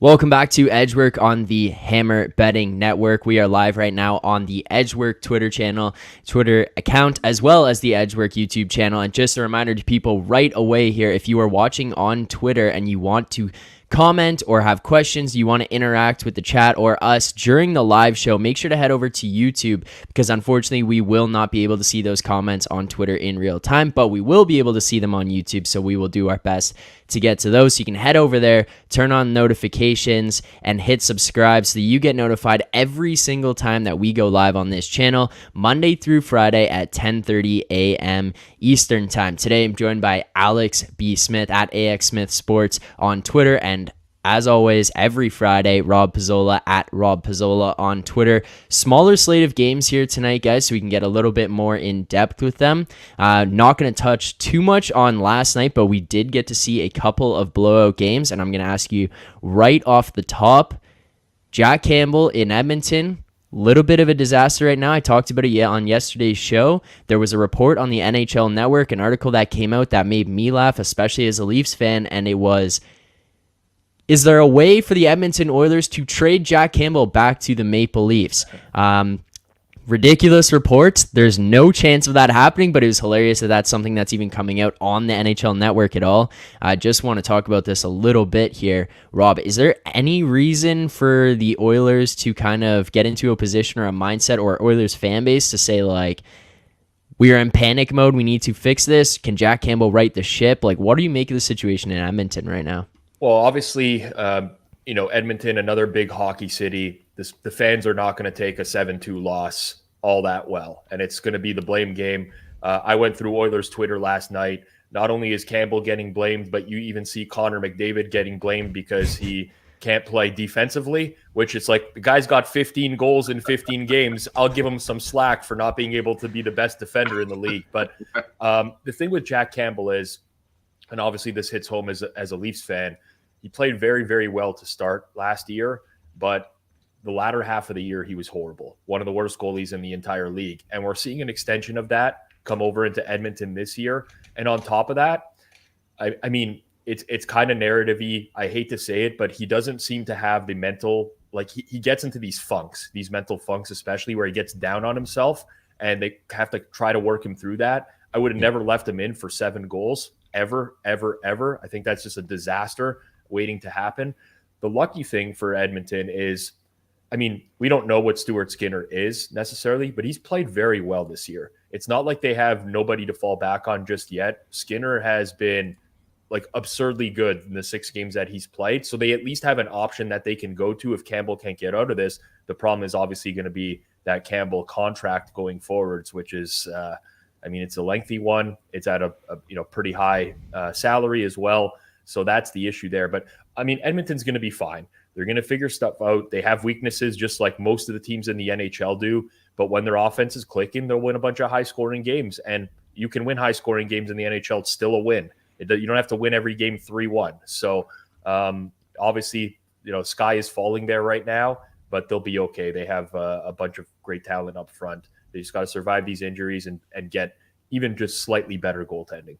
Welcome back to Edgework on the Hammer Betting Network. We are live right now on the Edgework Twitter account, as well as the Edgework YouTube channel. And just a reminder to people right away here, if you are watching on Twitter and you want to comment or have questions, you want to interact with the chat or us during the live show, make sure to head over to YouTube, because unfortunately we will not be able to see those comments on Twitter in real time, but we will be able to see them on YouTube, so we will do our best to get to those. So you can head over there, turn on notifications, and hit subscribe so that you get notified every single time that we go live on this channel, Monday through Friday at 10:30 a.m. Eastern Time. Today I'm joined by Alex B. Smith at AX Smith Sports on Twitter, and as always, every Friday, Rob Pizzola at Rob Pizzola on Twitter. Smaller slate of games here tonight, guys, so we can get a little bit more in depth with them. Not going to touch too much on last night, but we did get to see a couple of blowout games, and I'm going to ask you right off the top, Jack Campbell in Edmonton. Little bit of a disaster right now. I talked about it on yesterday's show. There was a report on the NHL Network, an article that came out that made me laugh, especially as a Leafs fan, and it was, is there a way for the Edmonton Oilers to trade Jack Campbell back to the Maple Leafs? Ridiculous reports. There's no chance of that happening, but it was hilarious that that's something that's even coming out on the NHL Network at all. I just want to talk about this a little bit here. Rob, is there any reason for the Oilers to kind of get into a position or a mindset, or Oilers fan base to say, like, we are in panic mode, we need to fix this? Can Jack Campbell right the ship? Like, what do you make of the situation in Edmonton right now? Well, obviously, Edmonton, another big hockey city. The fans are not going to take a 7-2 loss all that well, and it's going to be the blame game. I went through Oilers Twitter last night. Not only is Campbell getting blamed, but you even see Connor McDavid getting blamed because he can't play defensively, which is like, the guy's got 15 goals in 15 games. I'll give him some slack for not being able to be the best defender in the league. But the thing with Jack Campbell is, and obviously this hits home as a Leafs fan, he played very, very well to start last year, but the latter half of the year, he was horrible. One of the worst goalies in the entire league. And we're seeing an extension of that come over into Edmonton this year. And on top of that, I mean, it's kind of narrative-y. I hate to say it, but he doesn't seem to have the mental, like he gets into these mental funks, especially where he gets down on himself, and they have to try to work him through that. I would have never left him in for 7 goals. Ever. I think that's just a disaster waiting to happen. The lucky thing for Edmonton is, I mean, we don't know what Stuart Skinner is necessarily, but he's played very well this year. It's not like they have nobody to fall back on just yet. Skinner has been like absurdly good in the 6 games that he's played. So they at least have an option that they can go to if Campbell can't get out of this. The problem is obviously going to be that Campbell contract going forwards, which is, it's a lengthy one. It's at a pretty high salary as well. So that's the issue there. But I mean, Edmonton's going to be fine. They're going to figure stuff out. They have weaknesses just like most of the teams in the NHL do. But when their offense is clicking, they'll win a bunch of high-scoring games. And you can win high-scoring games in the NHL. It's still a win. You don't have to win every game 3-1. So obviously, sky is falling there right now, but they'll be okay. They have a bunch of great talent up front. They just got to survive these injuries and get even just slightly better goaltending.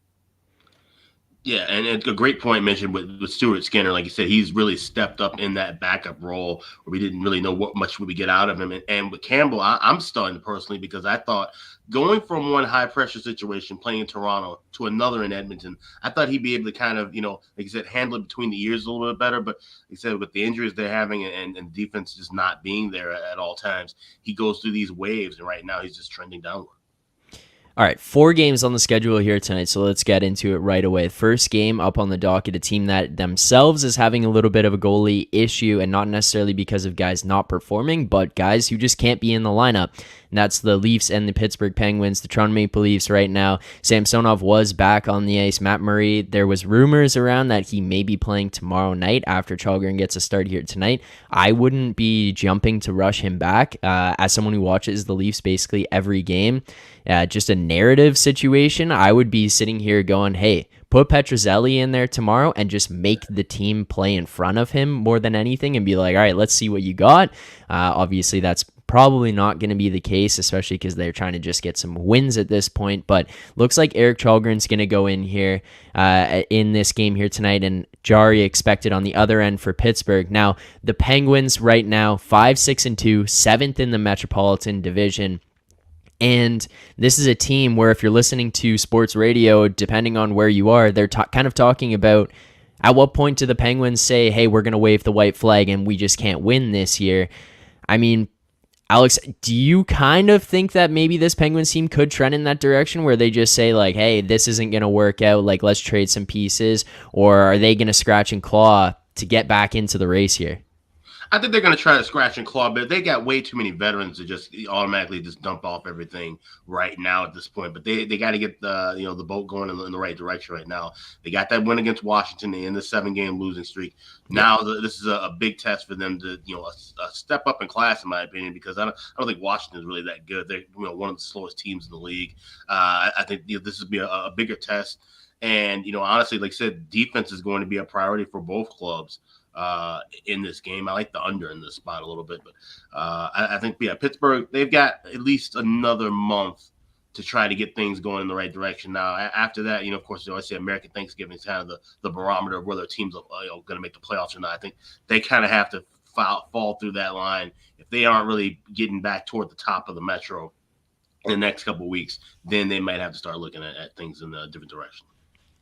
Yeah, and a great point mentioned with Stuart Skinner. Like you said, he's really stepped up in that backup role where we didn't really know what much would we get out of him. And with Campbell, I'm stunned personally because I thought going from one high-pressure situation playing in Toronto to another in Edmonton, I thought he'd be able to kind of, like you said, handle it between the ears a little bit better. But like you said, with the injuries they're having and defense just not being there at all times, he goes through these waves, and right now he's just trending downward. All right, 4 games on the schedule here tonight, so let's get into it right away. First game up on the docket, a team that themselves is having a little bit of a goalie issue, and not necessarily because of guys not performing, but guys who just can't be in the lineup. And that's the Leafs and the Pittsburgh Penguins, the Toronto Maple Leafs right now. Samsonov was back on the ice. Matt Murray, there was rumors around that he may be playing tomorrow night after Chalgren gets a start here tonight. I wouldn't be jumping to rush him back. As someone who watches the Leafs basically every game, just a narrative situation, I would be sitting here going, hey, put Petrozelli in there tomorrow and just make the team play in front of him more than anything and be like, all right, let's see what you got. Obviously, that's probably not going to be the case, especially because they're trying to just get some wins at this point. But looks like Erik Karlsson's going to go in here in this game here tonight, and Jari expected on the other end for Pittsburgh. Now, the Penguins right now, 5-6-2, 7th in the Metropolitan Division. And this is a team where if you're listening to sports radio, depending on where you are, they're kind of talking about at what point do the Penguins say, hey, we're going to wave the white flag and we just can't win this year. I mean, Alex, do you kind of think that maybe this Penguins team could trend in that direction where they just say like, hey, this isn't going to work out, like let's trade some pieces, or are they going to scratch and claw to get back into the race here? I think they're going to try to scratch and claw, but they got way too many veterans to just automatically just dump off everything right now at this point. But they got to get the boat going in the right direction right now. They got that win against Washington in the 7-game losing streak. Now this is a big test for them to a step up in class, in my opinion, because I don't think Washington is really that good. They're one of the slowest teams in the league. I think this would be a bigger test. And honestly, like I said, defense is going to be a priority for both clubs. In this game. I like the under in this spot a little bit, but I think Pittsburgh, they've got at least another month to try to get things going in the right direction. Now, after that, of course, they always say American Thanksgiving is kind of the barometer of whether teams are going to make the playoffs or not. I think they kind of have to fall through that line. If they aren't really getting back toward the top of the Metro in the next couple of weeks, then they might have to start looking at things in a different direction.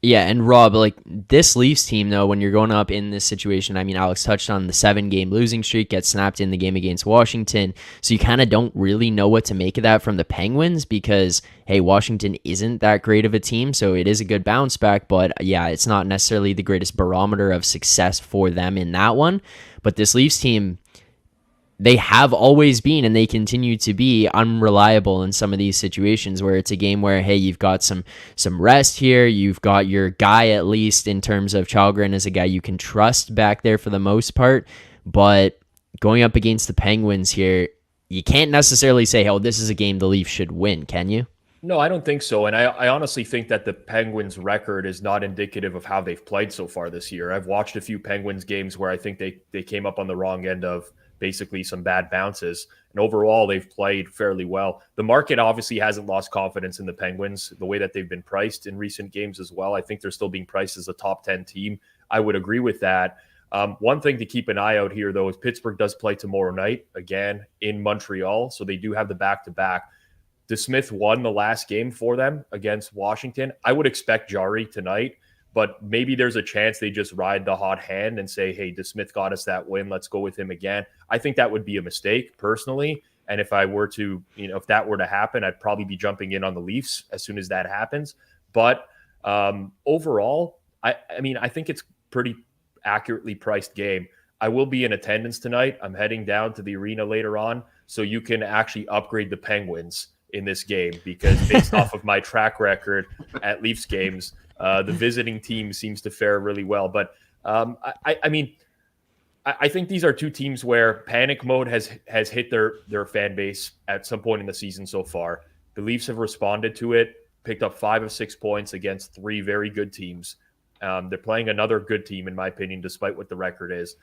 Yeah, and Rob, like this Leafs team, though, when you're going up in this situation, I mean, Alex touched on the 7-game losing streak, gets snapped in the game against Washington, so you kind of don't really know what to make of that from the Penguins because, hey, Washington isn't that great of a team, so it is a good bounce back, but yeah, it's not necessarily the greatest barometer of success for them in that one. But this Leafs team, they have always been and they continue to be unreliable in some of these situations where it's a game where, hey, you've got some rest here. You've got your guy, at least in terms of Chalgren, as a guy you can trust back there for the most part. But going up against the Penguins here, you can't necessarily say, oh, this is a game the Leafs should win, can you? No, I don't think so. And I honestly think that the Penguins' record is not indicative of how they've played so far this year. I've watched a few Penguins games where I think they came up on the wrong end of basically some bad bounces. And overall, they've played fairly well. The market obviously hasn't lost confidence in the Penguins, the way that they've been priced in recent games as well. I think they're still being priced as a top 10 team. I would agree with that. One thing to keep an eye out here, though, is Pittsburgh does play tomorrow night, again, in Montreal. So they do have the back-to-back. DeSmith won the last game for them against Washington. I would expect Jari tonight, but maybe there's a chance they just ride the hot hand and say, hey, DeSmith got us that win. Let's go with him again. I think that would be a mistake personally. And if I were to, if that were to happen, I'd probably be jumping in on the Leafs as soon as that happens. But overall, I think it's pretty accurately priced game. I will be in attendance tonight. I'm heading down to the arena later on, so you can actually upgrade the Penguins in this game because based off of my track record at Leafs games, the visiting team seems to fare really well. But I think these are two teams where panic mode has hit their fan base at some point in the season so far. The Leafs have responded to it, picked up 5 of 6 points against 3 very good teams. They're playing another good team, in my opinion, despite what the record is.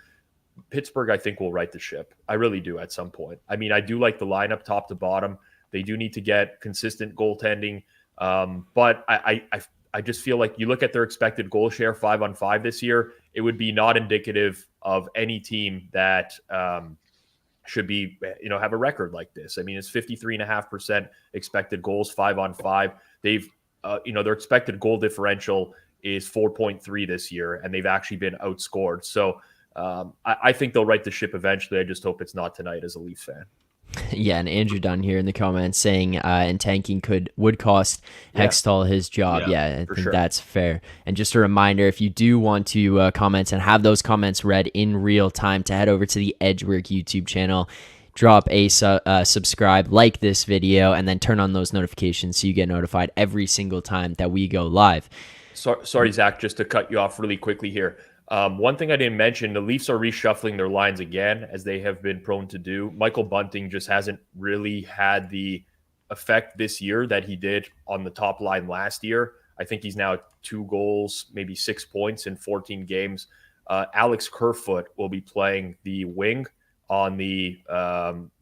Pittsburgh, I think, will right the ship. I really do at some point. I mean, I do like the lineup top to bottom. They do need to get consistent goaltending. But I just feel like you look at their expected goal share 5-on-5 this year, it would be not indicative of any team that should be, have a record like this. I mean, it's 53.5% expected goals 5-on-5. They've, their expected goal differential is 4.3 this year, and they've actually been outscored. So I think they'll right the ship eventually. I just hope it's not tonight as a Leafs fan. Yeah, and Andrew Dunn here in the comments saying and tanking would cost Hextall his job. Yeah, I think that's fair. And just a reminder, if you do want to comment and have those comments read in real time, to head over to the Edgework YouTube channel, drop a subscribe, like this video, and then turn on those notifications so you get notified every single time that we go live. Sorry, Zach, just to cut you off really quickly here. One thing I didn't mention, the Leafs are reshuffling their lines again, as they have been prone to do. Michael Bunting just hasn't really had the effect this year that he did on the top line last year. I think he's now 2 goals, maybe 6 points in 14 games. Alex Kerfoot will be playing the wing on the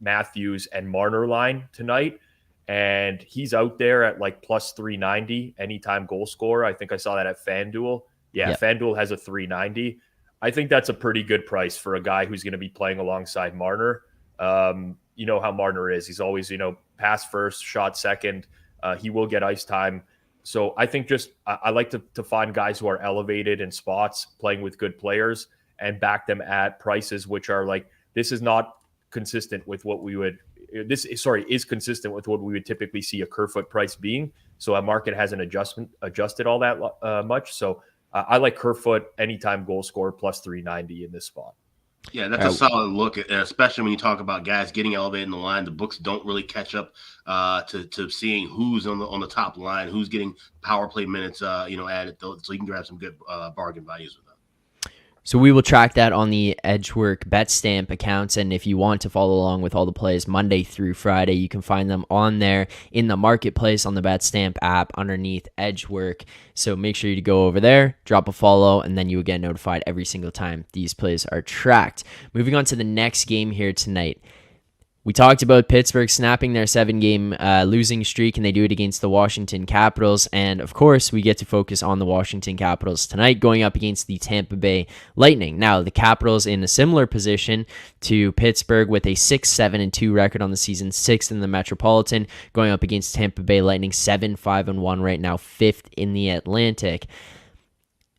Matthews and Marner line tonight. And he's out there at like plus 390 anytime goal scorer. I think I saw that at FanDuel. Yeah, yep. FanDuel has a 390. I think that's a pretty good price for a guy who's going to be playing alongside Marner. You know how Marner is. He's always, pass first, shot second. He will get ice time. So I think I like to find guys who are elevated in spots, playing with good players, and back them at prices which are like, this is not consistent with what we would is consistent with what we would typically see a Kerfoot price being. So our market hasn't adjusted all that much. So I like Kerfoot anytime goal scorer plus 390 in this spot. Yeah, that's a solid look, especially when you talk about guys getting elevated in the line. The books don't really catch up to seeing who's on the top line, who's getting power play minutes, added. So you can grab some good bargain values with them. So we will track that on the Edgework Bet Stamp accounts, and if you want to follow along with all the plays Monday through Friday, you can find them on there in the marketplace on the Bet Stamp app underneath Edgework. So make sure you go over there, drop a follow, and then you will get notified every single time these plays are tracked. Moving on to the next game here tonight. We talked about Pittsburgh snapping their 7-game losing streak, and they do it against the Washington Capitals. And, of course, we get to focus on the Washington Capitals tonight, going up against the Tampa Bay Lightning. Now, the Capitals in a similar position to Pittsburgh with a 6-7-2 record on the season, 6th in the Metropolitan, going up against Tampa Bay Lightning, 7-5-1 right now, 5th in the Atlantic.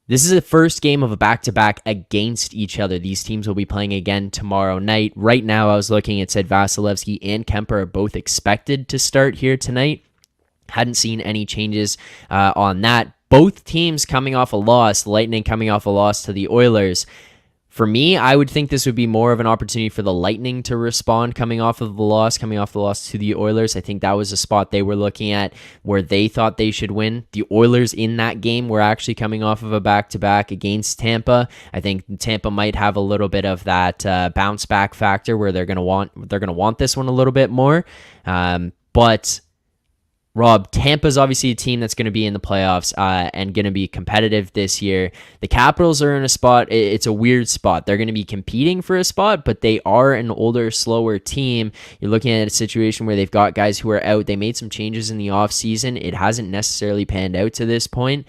This is the first game of a back-to-back against each other. These teams will be playing again tomorrow night. Right now, I was looking, it said Vasilevsky and Kemper are both expected to start here tonight. Hadn't seen any changes on that. Both teams coming off a loss, Lightning coming off a loss to the Oilers. For me, I would think this would be more of an opportunity for the Lightning to respond coming off the loss to the Oilers. I think that was a spot they were looking at where they thought they should win. The Oilers in that game were actually coming off of a back-to-back against Tampa. I think Tampa might have a little bit of that bounce back factor where they're going to want this one a little bit more. But Rob, Tampa's obviously a team that's going to be in the playoffs and going to be competitive this year. The Capitals are in a spot, it's a weird spot. They're going to be competing for a spot, but they are an older, slower team. You're looking at a situation where they've got guys who are out. They made some changes in the offseason. It hasn't necessarily panned out to this point.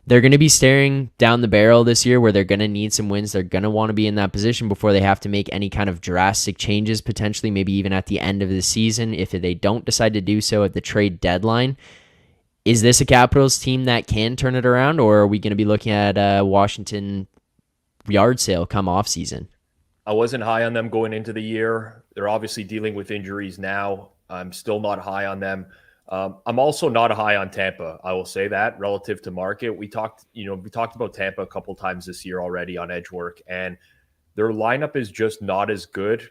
They're going to be staring down the barrel this year where they're going to need some wins. They're going to want to be in that position before they have to make any kind of drastic changes, potentially maybe even at the end of the season if they don't decide to do so at the trade deadline. Is this a Capitals team that can turn it around, or are we going to be looking at a Washington yard sale come offseason? I wasn't high on them going into the year. They're obviously dealing with injuries now. I'm still not high on them. I'm also not high on Tampa. I will say that relative to market. We talked about Tampa a couple times this year already on Edgework, and their lineup is just not as good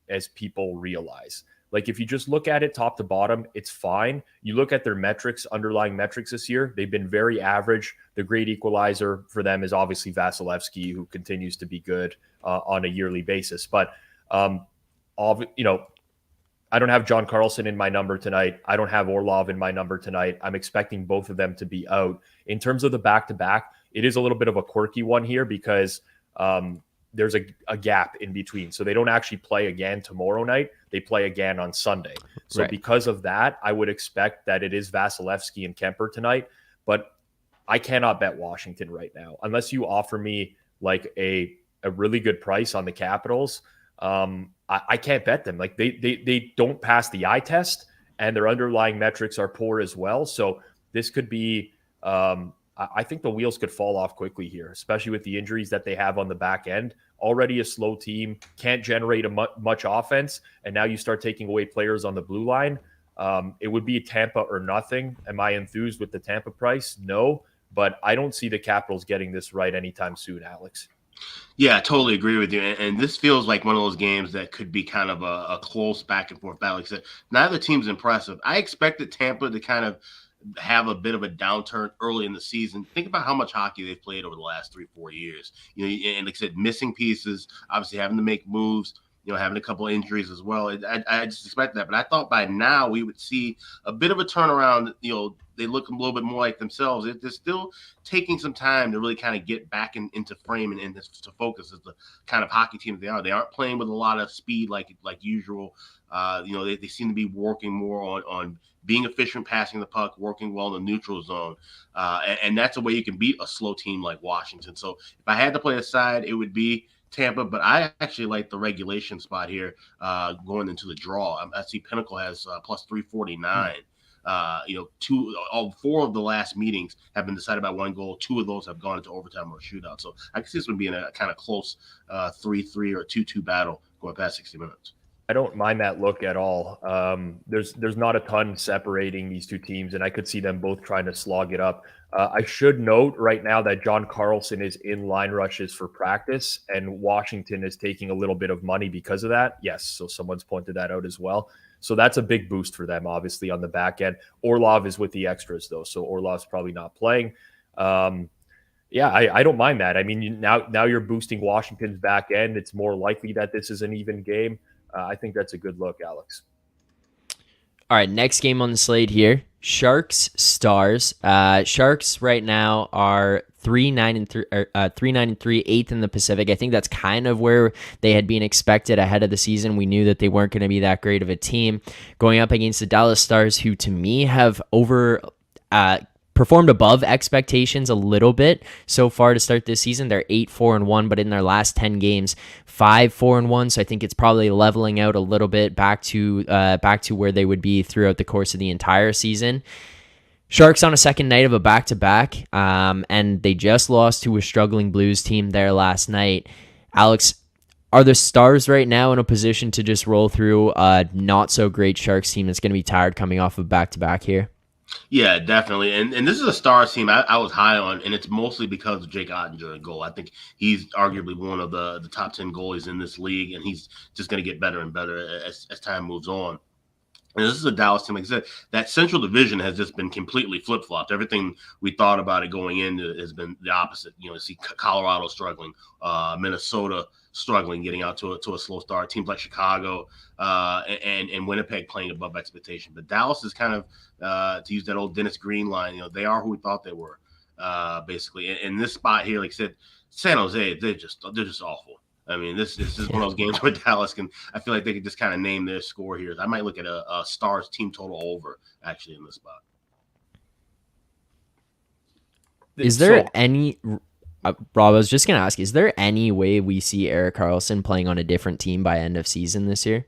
as people realize. Like if you just look at it top to bottom, it's fine. You look at their underlying metrics this year, they've been very average. The great equalizer for them is obviously Vasilevsky, who continues to be good on a yearly basis. But I don't have John Karlsson in my number tonight. I don't have Orlov in my number tonight. I'm expecting both of them to be out. In terms of the back-to-back, it is a little bit of a quirky one here because there's a gap in between. So they don't actually play again tomorrow night. They play again on Sunday. So right. Because of that, I would expect that it is Vasilevsky and Kemper tonight. But I cannot bet Washington right now. Unless you offer me like a really good price on the Capitals, I can't bet them. Like they don't pass the eye test, and their underlying metrics are poor as well. So this could be, I think the wheels could fall off quickly here, especially with the injuries that they have on the back end. Already a slow team, can't generate much offense, and now you start taking away players on the blue line. It would be Tampa or nothing. Am I enthused with the Tampa price? No, but I don't see the Capitals getting this right anytime soon, Alex. Yeah, I totally agree with you. And this feels like one of those games that could be kind of a close back and forth battle. Like I said, neither team's impressive. I expected Tampa to kind of have a bit of a downturn early in the season. Think about how much hockey they've played over the last 3-4 years. And like I said, missing pieces, obviously having to make moves. having a couple of injuries as well. I just expect that. But I thought by now we would see a bit of a turnaround. They look a little bit more like themselves. They're still taking some time to really kind of get back into frame and to focus as the kind of hockey team they are. They aren't playing with a lot of speed like usual. They seem to be working more on being efficient, passing the puck, working well in the neutral zone. And that's a way you can beat a slow team like Washington. So if I had to play a side, it would be Tampa, but I actually like the regulation spot here going into the draw. I see Pinnacle has plus 349. Four of the last meetings have been decided by one goal. Two of those have gone into overtime or shootout. So I can see this one being a kind of close 3-3 or 2-2 battle going past 60 minutes. I don't mind that look at all. There's not a ton separating these two teams, and I could see them both trying to slog it up. I should note right now that John Karlsson is in line rushes for practice, and Washington is taking a little bit of money because of that. Yes, so someone's pointed that out as well. So that's a big boost for them, obviously, on the back end. Orlov is with the extras, though, so Orlov's probably not playing. I don't mind that. I mean, now you're boosting Washington's back end. It's more likely that this is an even game. I think that's a good look, Alex. All right, next game on the slate here, Sharks Stars. Sharks right now are 3-9-3, 8th in the Pacific. I think that's kind of where they had been expected ahead of the season. We knew that they weren't going to be that great of a team going up against the Dallas Stars, who to me have performed above expectations a little bit so far to start this season. They're 8-4-1, but in their last 10 games, 5-4-1. So I think it's probably leveling out a little bit back to where they would be throughout the course of the entire season. Sharks on a second night of a back-to-back, and they just lost to a struggling Blues team there last night. Alex, are the Stars right now in a position to just roll through a not-so-great Sharks team that's going to be tired coming off of back-to-back here? Yeah, definitely. And this is a Stars team I was high on, and it's mostly because of Jake Ottinger in goal. I think he's arguably one of the top 10 goalies in this league, and he's just going to get better and better as time moves on. And this is a Dallas team, like I said, that Central Division has just been completely flip-flopped. Everything we thought about it going in has been the opposite. See Colorado struggling, Minnesota struggling, getting out to a slow start. Teams like Chicago and Winnipeg playing above expectation. But Dallas is kind of, to use that old Dennis Green line, they are who we thought they were, basically. And this spot here, like I said, San Jose, they're just awful. I mean, this is one of those games where Dallas I feel like they could just kind of name their score here. I might look at a Stars team total over, actually, in this spot. Is there any... Rob, I was just going to ask, is there any way we see Erik Karlsson playing on a different team by end of season this year?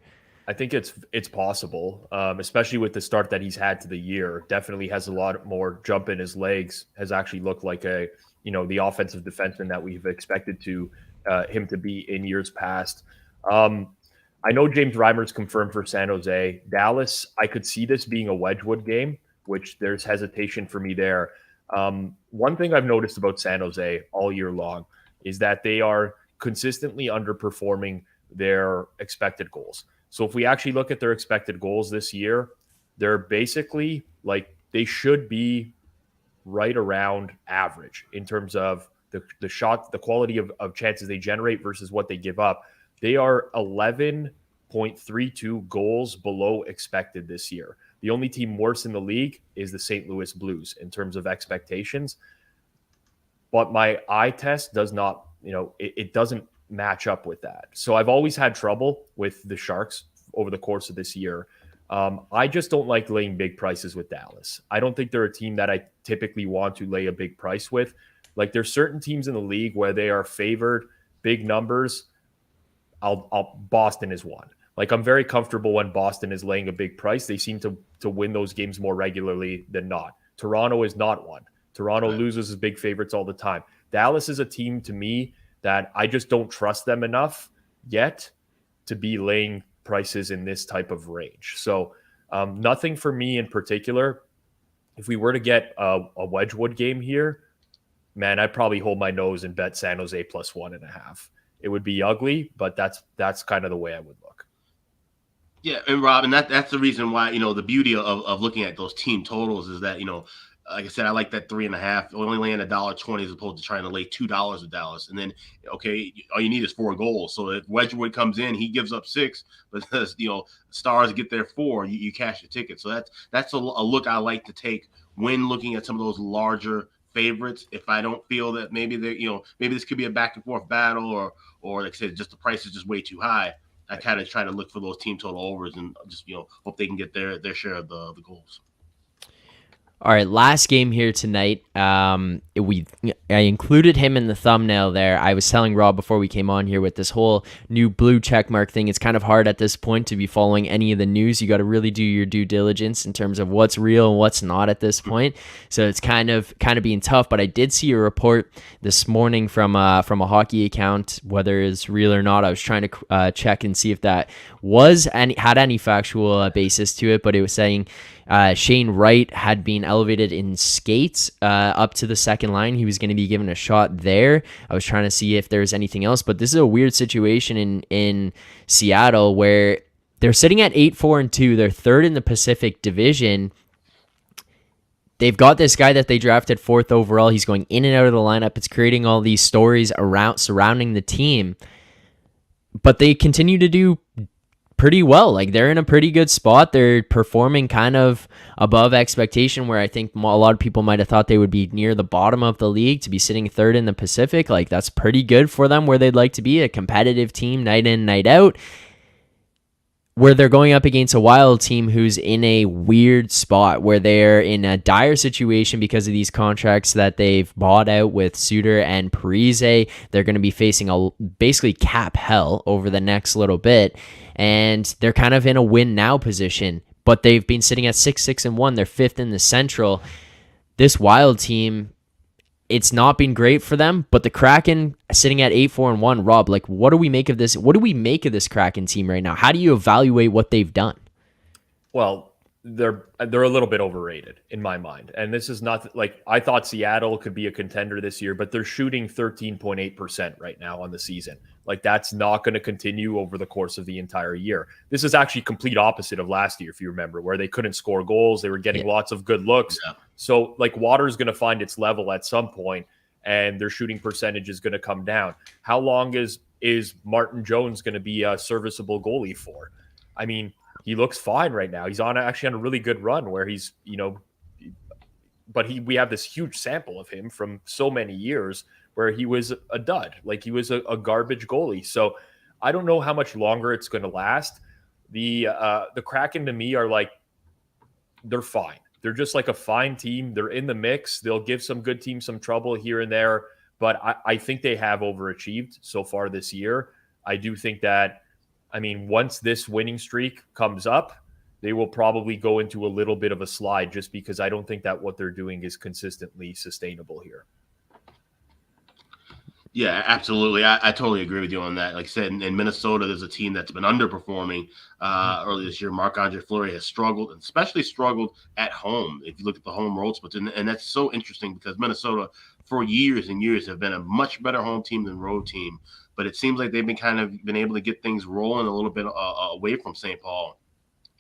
I think it's possible, especially with the start that he's had to the year. Definitely has a lot more jump in his legs, has actually looked like the offensive defenseman that we've expected him to be in years past. I know James Reimer's confirmed for San Jose. Dallas, I could see this being a Wedgwood game, which there's hesitation for me there. One thing I've noticed about San Jose all year long is that they are consistently underperforming their expected goals. So if we actually look at their expected goals this year, they're basically they should be right around average in terms of the shot, the quality of chances they generate versus what they give up. They are 11.32 goals below expected this year. The only team worse in the league is the St. Louis Blues in terms of expectations. But my eye test does not, it doesn't match up with that. So I've always had trouble with the Sharks over the course of this year. I just don't like laying big prices with Dallas. I don't think they're a team that I typically want to lay a big price with. There's certain teams in the league where they are favored big numbers. Boston is one. I'm very comfortable when Boston is laying a big price. They seem to win those games more regularly than not. Toronto is not one. Toronto loses as big favorites all the time. Dallas is a team to me that I just don't trust them enough yet to be laying prices in this type of range. So nothing for me in particular. If we were to get a Wedgwood game here, man, I'd probably hold my nose and bet San Jose plus 1.5. It would be ugly, but that's kind of the way I would look. Yeah, and Rob, and that's the reason why, the beauty of looking at those team totals is that, like I said, I like that 3.5. Only laying $1.20 as opposed to trying to lay $2 with Dallas. And then, okay, all you need is 4 goals. So if Wedgwood comes in, he gives up 6, but Stars get their 4, you cash the ticket. So that's a look I like to take when looking at some of those larger favorites. If I don't feel that maybe maybe this could be a back and forth battle, or like I said, just the price is just way too high, I kind of try to look for those team total overs and just hope they can get their share of the goals. All right, last game here tonight. I included him in the thumbnail there. I was telling Rob before we came on here with this whole new blue checkmark thing. It's kind of hard at this point to be following any of the news. You got to really do your due diligence in terms of what's real and what's not at this point. So it's kind of being tough. But I did see a report this morning from a hockey account, whether it's real or not. I was trying to check and see if that had any factual basis to it, but it was saying Shane Wright had been elevated in skates up to the second line. He was going to be given a shot there. I was trying to see if there's anything else, but this is a weird situation in Seattle where they're sitting at 8-4-2. They're third in the Pacific Division. They've got this guy that they drafted 4th overall. He's going in and out of the lineup. It's creating all these stories surrounding the team, but they continue to do pretty well. Like, they're in a pretty good spot. They're performing kind of above expectation, where I think a lot of people might have thought they would be near the bottom of the league. To be sitting 3rd in the Pacific, like, that's pretty good for them, where they'd like to be, a competitive team night in, night out, where they're going up against a Wild team who's in a weird spot, where they're in a dire situation because of these contracts that they've bought out with Suter and Parise. They're going to be facing basically cap hell over the next little bit, and they're kind of in a win now position, but they've been sitting at 6-6-1. They're 5th in the Central. This Wild team, it's not been great for them, but the Kraken sitting at 8-4-1. Rob, like, what do we make of this? What do we make of this Kraken team right now? How do you evaluate what they've done? Well, they're a little bit overrated in my mind. And this is not like, I thought Seattle could be a contender this year, but they're shooting 13.8% right now on the season. Like, that's not going to continue over the course of the entire year. This is actually complete opposite of last year, if you remember, where they couldn't score goals. They were getting lots of good looks. Yeah. So, like, water's going to find its level at some point, and their shooting percentage is going to come down. How long is Martin Jones going to be a serviceable goalie for? I mean, he looks fine right now. He's actually on a really good run where he's, but we have this huge sample of him from so many years where he was a dud. Like, he was a garbage goalie. So I don't know how much longer it's going to last. The Kraken, to me, are like, they're fine. They're just like a fine team. They're in the mix. They'll give some good teams some trouble here and there, but I think they have overachieved so far this year. I do think that, once this winning streak comes up, they will probably go into a little bit of a slide, just because I don't think that what they're doing is consistently sustainable here. Yeah, absolutely. I totally agree with you on that. Like I said, in Minnesota, there's a team that's been underperforming early this year. Marc-Andre Fleury has struggled, and especially struggled at home. If you look at the home road splits, and that's so interesting because Minnesota, for years and years, have been a much better home team than road team. But it seems like they've been able to get things rolling a little bit away from St. Paul.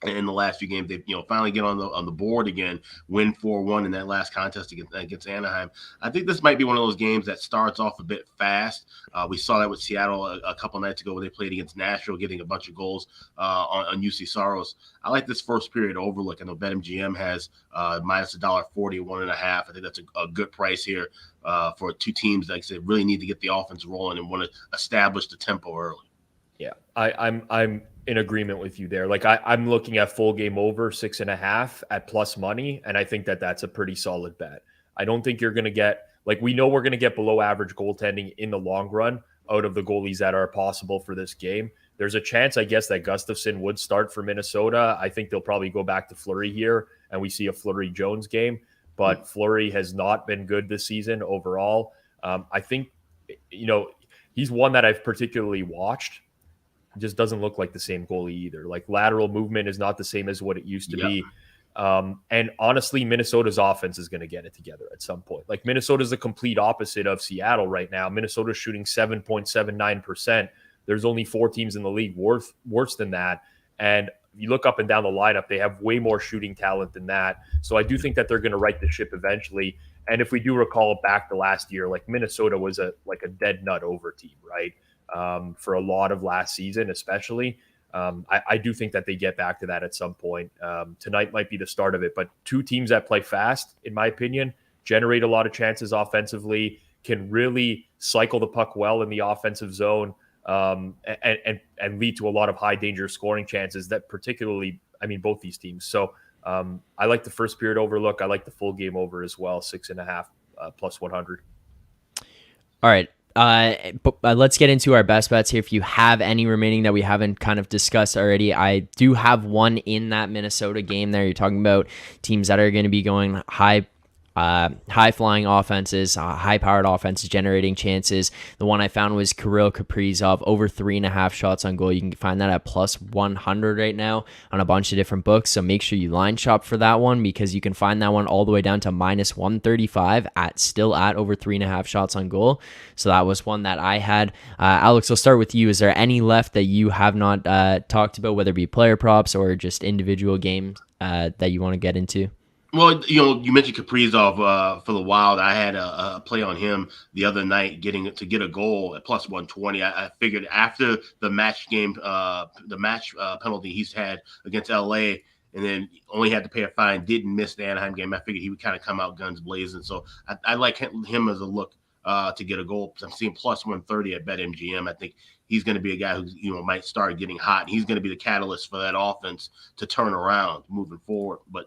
And in the last few games, they finally get on the board again, win 4-1 in that last contest against Anaheim. I think this might be one of those games that starts off a bit fast. We saw that with Seattle a couple nights ago when they played against Nashville, getting a bunch of goals on UC Saros. I like this first period overlook. I know BetMGM has minus $1.40, 1.5. I think that's a good price here for two teams that, like I said, really need to get the offense rolling and want to establish the tempo early. Yeah, I'm in agreement with you there. Like, I'm looking at full game over 6.5 at plus money, and I think that that's a pretty solid bet. I don't think you're going to get, like, we know we're going to get below average goaltending in the long run out of the goalies that are possible for this game. There's a chance, I guess, that Gustafsson would start for Minnesota. I think they'll probably go back to Fleury here, and we see a Fleury-Jones game. But Fleury has not been good this season overall. I think, he's one that I've particularly watched. Just doesn't look like the same goalie either. Like, lateral movement is not the same as what it used to be. And honestly, Minnesota's offense is going to get it together at some point. Like, Minnesota's the complete opposite of Seattle right now. Minnesota's shooting 7.79%. There's only 4 teams in the league worse than that. And you look up and down the lineup, they have way more shooting talent than that. So I do think that they're going to right the ship eventually. And if we do recall back to last year, like Minnesota was a dead nut over team, right? For a lot of last season, especially. I do think that they get back to that at some point. Tonight might be the start of it, but two teams that play fast, in my opinion, generate a lot of chances offensively, can really cycle the puck well in the offensive zone, and lead to a lot of high danger scoring chances that particularly, both these teams. So I like the first period overlook. I like the full game over as well, 6.5 plus 100. All right. Let's get into our best bets here. If you have any remaining that we haven't kind of discussed already, I do have one in that Minnesota game there. You're talking about teams that are going to be going high-flying offenses, high-powered offenses, generating chances. The one I found was Kirill Kaprizov, over 3.5 shots on goal. You can find that at plus 100 right now on a bunch of different books, so make sure you line shop for that one because you can find that one all the way down to minus 135 still at over 3.5 shots on goal. So that was one that I had. Alex, I'll start with you. Is there any left that you have not talked about, whether it be player props or just individual games that you want to get into? Well, you mentioned Kaprizov for the Wild. I had a play on him the other night, getting to get a goal at plus 120. I figured after the match game, penalty he's had against LA, and then only had to pay a fine, didn't miss the Anaheim game. I figured he would kind of come out guns blazing. So I like him as a look to get a goal. I'm seeing plus 130 at BetMGM. I think he's going to be a guy who might start getting hot. He's going to be the catalyst for that offense to turn around moving forward. But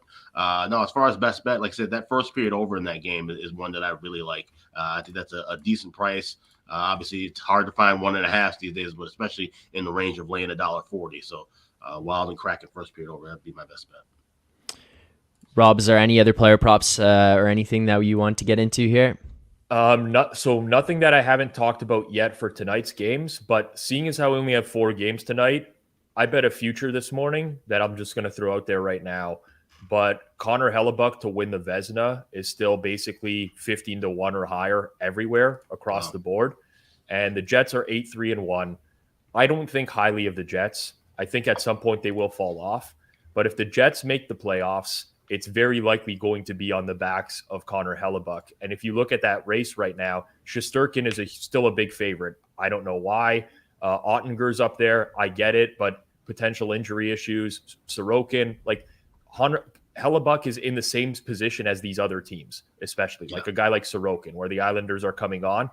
no, as far as best bet, like I said, that first period over in that game is one that I really like. I think that's a decent price. Obviously, it's hard to find 1.5 these days, but especially in the range of laying $1.40. So Wild and Kraken first period over, that'd be my best bet. Rob, is there any other player props or anything that you want to get into here? Nothing that I haven't talked about yet for tonight's games, but seeing as how we only have 4 games tonight, I bet a future this morning that I'm just going to throw out there right now. But Connor Hellebuck to win the Vezina is still basically 15-1 or higher everywhere across the board. And the Jets are 8-3-1. I don't think highly of the Jets. I think at some point they will fall off. But if the Jets make the playoffs, it's very likely going to be on the backs of Connor Hellebuck. And if you look at that race right now, Shesterkin is still a big favorite. I don't know why. Ottinger's up there. I get it, but potential injury issues. Sorokin, Hellebuck is in the same position as these other teams, especially like a guy like Sorokin, where the Islanders are coming on.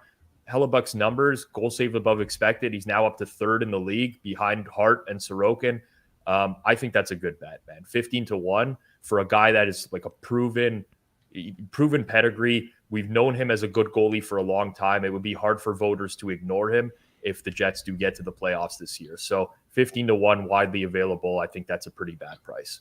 Hellebuck's numbers, goal saved above expected. He's now up to 3rd in the league behind Hart and Sorokin. I think that's a good bet, man. 15-1 for a guy that is like a proven pedigree. We've known him as a good goalie for a long time. It would be hard for voters to ignore him if the Jets do get to the playoffs this year. So 15-1 widely available. I think that's a pretty bad price.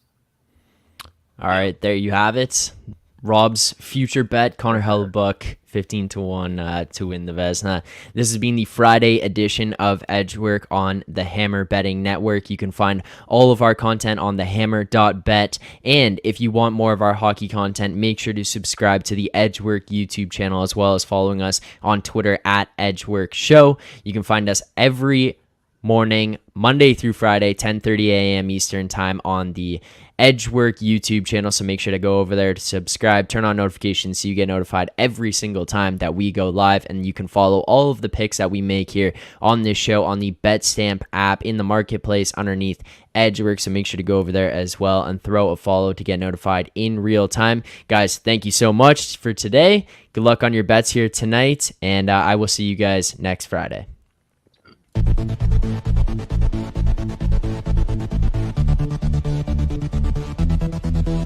All right, there you have it. Rob's future bet, Connor Hellebuck, 15-1 to win the Vezina. This has been the Friday edition of Edgework on the Hammer Betting Network. You can find all of our content on thehammer.bet. And if you want more of our hockey content, make sure to subscribe to the Edgework YouTube channel, as well as following us on Twitter at Edgework Show. You can find us every morning, Monday through Friday, 10:30 a.m. Eastern Time on the Edgework YouTube channel. So make sure to go over there to subscribe, turn on notifications so you get notified every single time that we go live. And you can follow all of the picks that we make here on this show on the BetStamp app in the marketplace underneath Edgework. So make sure to go over there as well and throw a follow to get notified in real time. Guys, thank you so much for today. Good luck on your bets here tonight, and I will see you guys next Friday.